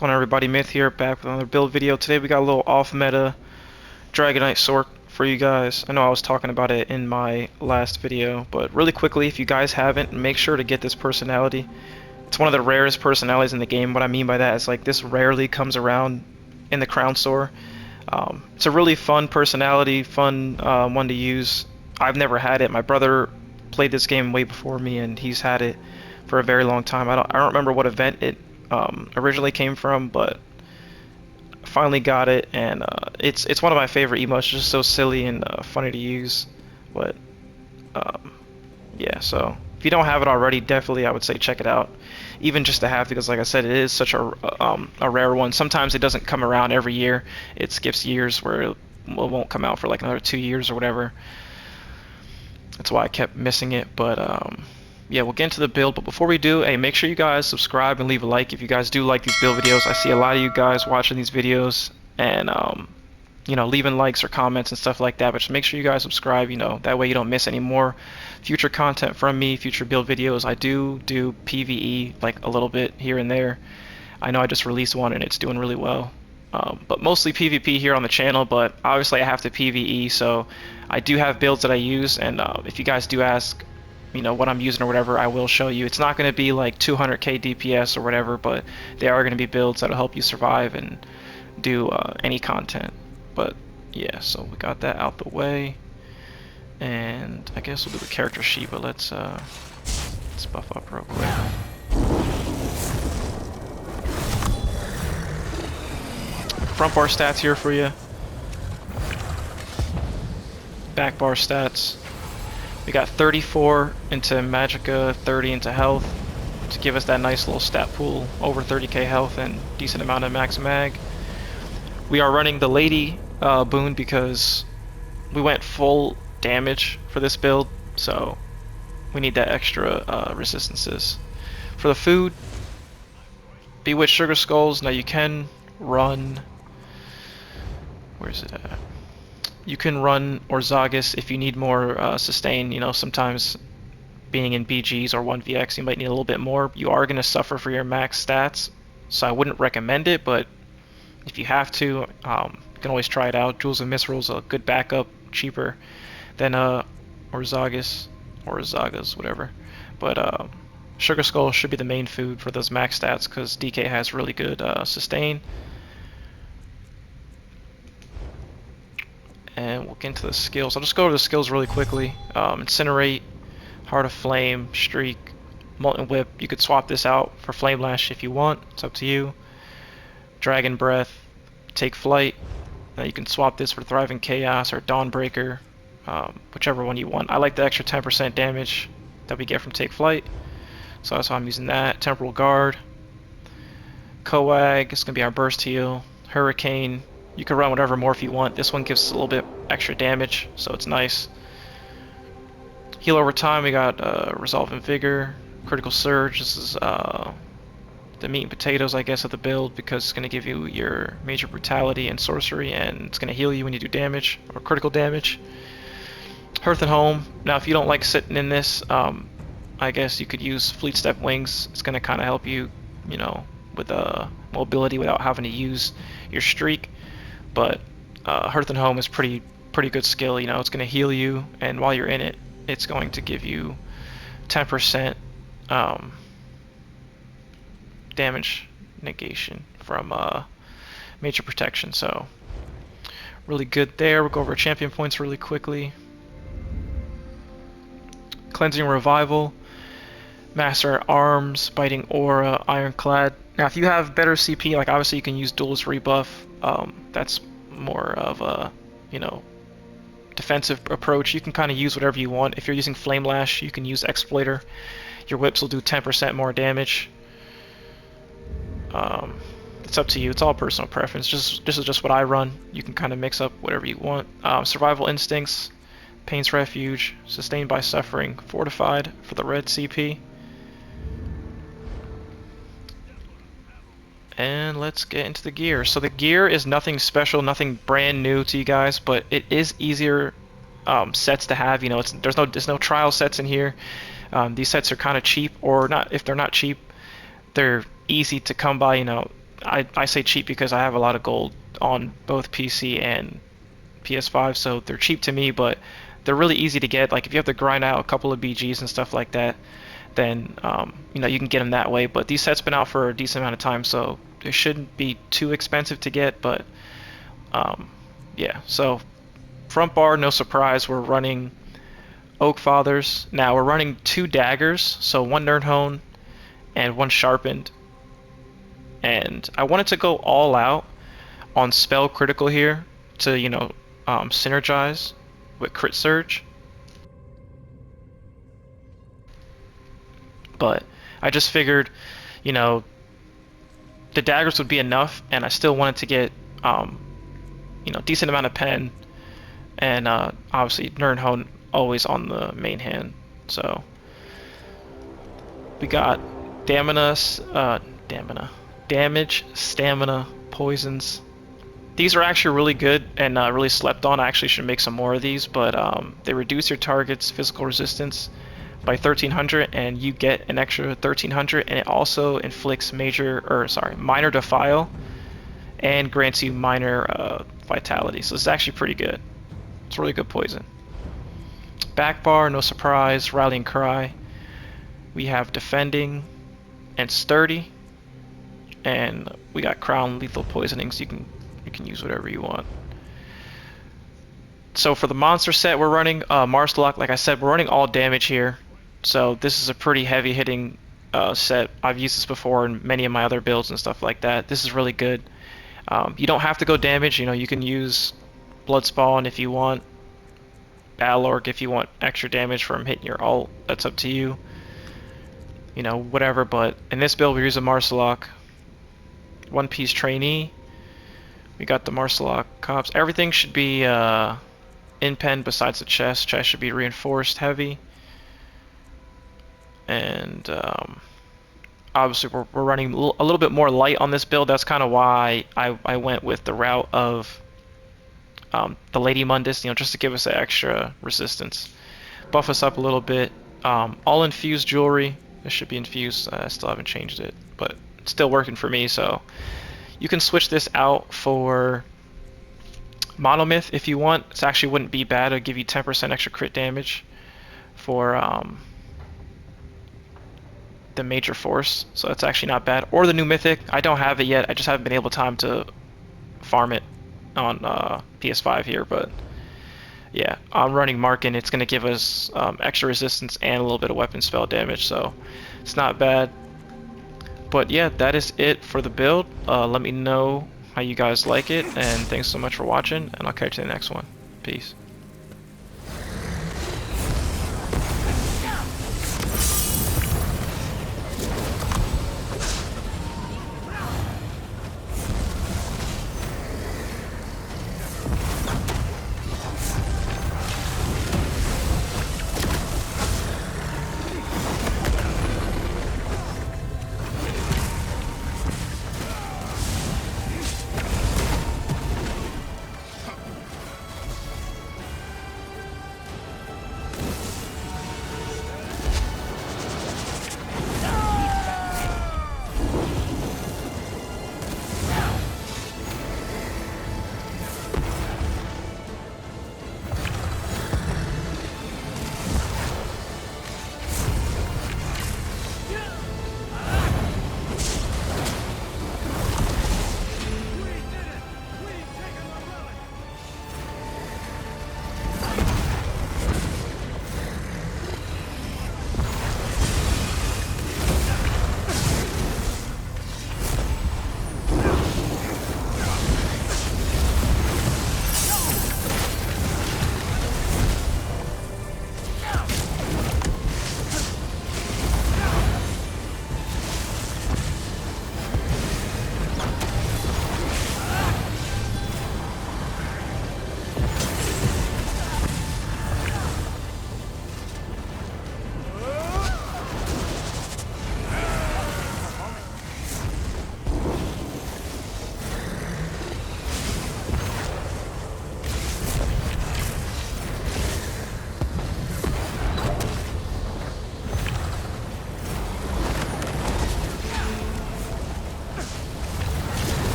going on, everybody? Myth here, back with another build video. Today we got a little Off Meta Dragonknight Sorc for you guys. I know I was talking about it in my last video, but really quickly, if you guys haven't, make sure to get this personality. It's one of the rarest personalities in the game. What I mean by that is like this rarely comes around in the Crown Store. It's a really fun personality, fun one to use. I've never had it. My brother played this game way before me, and he's had it for a very long time. I don't remember what event it originally came from, but I finally got it, and it's one of my favorite emotes. It's just so silly and funny to use. But yeah, so if you don't have it already, definitely I would say check it out, even just to have, because like I said, it is such a rare one. Sometimes it doesn't come around every year. It skips years where it won't come out for like another 2 years or whatever. That's why I kept missing it. But yeah, we'll get into the build, but before we do, hey, make sure you guys subscribe and leave a like if you guys do like these build videos. I see a lot of you guys watching these videos and you know, leaving likes or comments and stuff like that, but just make sure you guys subscribe, you know, that way you don't miss any more future content from me, future build videos. I do PvE like a little bit here and there. I know I just released one and it's doing really well, but mostly PvP here on the channel, but obviously I have to PvE, so I do have builds that I use, and if you guys do ask, you know, what I'm using or whatever, I will show you. It's not going to be like 200k DPS or whatever, but they are going to be builds that'll help you survive and do any content. But yeah, so we got that out the way, and I guess we'll do the character sheet, but let's buff up real quick. Front bar stats here for you. Back bar stats. We got 34 into Magicka, 30 into health to give us that nice little stat pool, over 30k health and decent amount of max mag. We are running the Lady boon because we went full damage for this build, so we need that extra resistances. For the food, Bewitched Sugar Skulls. Now you can run, where's it at? You can run Orzagus if you need more sustain. You know, sometimes being in BGs or 1vx you might need a little bit more. You are going to suffer for your max stats, so I wouldn't recommend it, but if you have to, you can always try it out. Jewels of Misrul's a good backup, cheaper than Orzagus, whatever. But Sugar Skull should be the main food for those max stats because DK has really good sustain. And we'll get into the skills. I'll just go over the skills really quickly. Incinerate, Heart of Flame, Streak, Molten Whip. You could swap this out for Flame Lash if you want. It's up to you. Dragon Breath, Take Flight. Now you can swap this for Thriving Chaos or Dawnbreaker, whichever one you want. I like the extra 10% damage that we get from Take Flight, so that's why I'm using that. Temporal Guard, Coag, it's going to be our burst heal. Hurricane, you can run whatever more if you want. This one gives us a little bit extra damage, so it's nice. Heal over time, we got Resolve and Vigor, Critical Surge. This is the meat and potatoes, I guess, of the build, because it's going to give you your major brutality and sorcery, and it's going to heal you when you do damage or critical damage. Hearth and Home. Now, if you don't like sitting in this, I guess you could use Fleet Step Wings. It's going to kind of help you, you know, with mobility without having to use your streak. But Hearth and Home is pretty good skill. You know, it's going to heal you, and while you're in it, it's going to give you 10% damage negation from major protection, so really good there. We'll go over champion points really quickly. Cleansing Revival, Master at Arms, Biting Aura, Ironclad. Now if you have better CP, like obviously you can use Duelist Rebuff. That's more of a, you know, defensive approach. You can kind of use whatever you want. If you're using Flame Lash, you can use Exploiter. Your whips will do 10% more damage. It's up to you. It's all personal preference. This is just what I run. You can kind of mix up whatever you want. Survival Instincts, Pain's Refuge, Sustained by Suffering, Fortified for the red CP. And let's get into the gear. So the gear is nothing special, nothing brand new to you guys, but it is easier sets to have. You know, there's no trial sets in here. These sets are kind of cheap, or not. If they're not cheap, they're easy to come by. You know, I say cheap because I have a lot of gold on both PC and PS5, so they're cheap to me, but they're really easy to get. Like if you have to grind out a couple of BGs and stuff like that, then you know, you can get them that way. But these sets been out for a decent amount of time, so they shouldn't be too expensive to get. But yeah, so front bar, no surprise, we're running Oak Fathers. Now we're running 2 daggers, so 1 Nerdhone and 1 sharpened. And I wanted to go all out on spell critical here to, you know, synergize with crit surge. But I just figured, you know, the daggers would be enough, and I still wanted to get, you know, decent amount of pen, and obviously Nerdhone always on the main hand. So we got damage, stamina, poisons. These are actually really good and really slept on. I actually should make some more of these, but they reduce your target's physical resistance by 1300, and you get an extra 1300, and it also inflicts minor defile and grants you minor vitality. So this is actually pretty good. It's really good poison. Back bar, no surprise, rallying cry. We have defending and sturdy, and we got crown lethal poisonings. You can use whatever you want. So for the monster set, we're running Marsalok. Like I said, we're running all damage here. So this is a pretty heavy hitting set. I've used this before in many of my other builds and stuff like that. This is really good. You don't have to go damage. You know, you can use Blood Spawn if you want, Battle Orc if you want extra damage from hitting your ult. That's up to you. You know, whatever. But in this build, we're using Marsalok. One Piece trainee. We got the Marsalok cops. Everything should be in pen besides the chest. Chest should be reinforced heavy. And obviously we're running a little bit more light on this build. That's kind of why I went with the route of the Lady Mundus, you know, just to give us that extra resistance. Buff us up a little bit. All infused jewelry. This should be infused. I still haven't changed it, but it's still working for me. So you can switch this out for Monomyth if you want. It actually wouldn't be bad. It'll give you 10% extra crit damage for the major force, so that's actually not bad. Or the new mythic. I don't have it yet. I just haven't been able to farm it on PS5 here, but yeah, I'm running Markin. It's going to give us extra resistance and a little bit of weapon spell damage, so it's not bad. But yeah, that is it for the build. Let me know how you guys like it, and thanks so much for watching, and I'll catch you in the next one. Peace.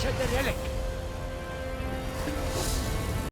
captured the relic.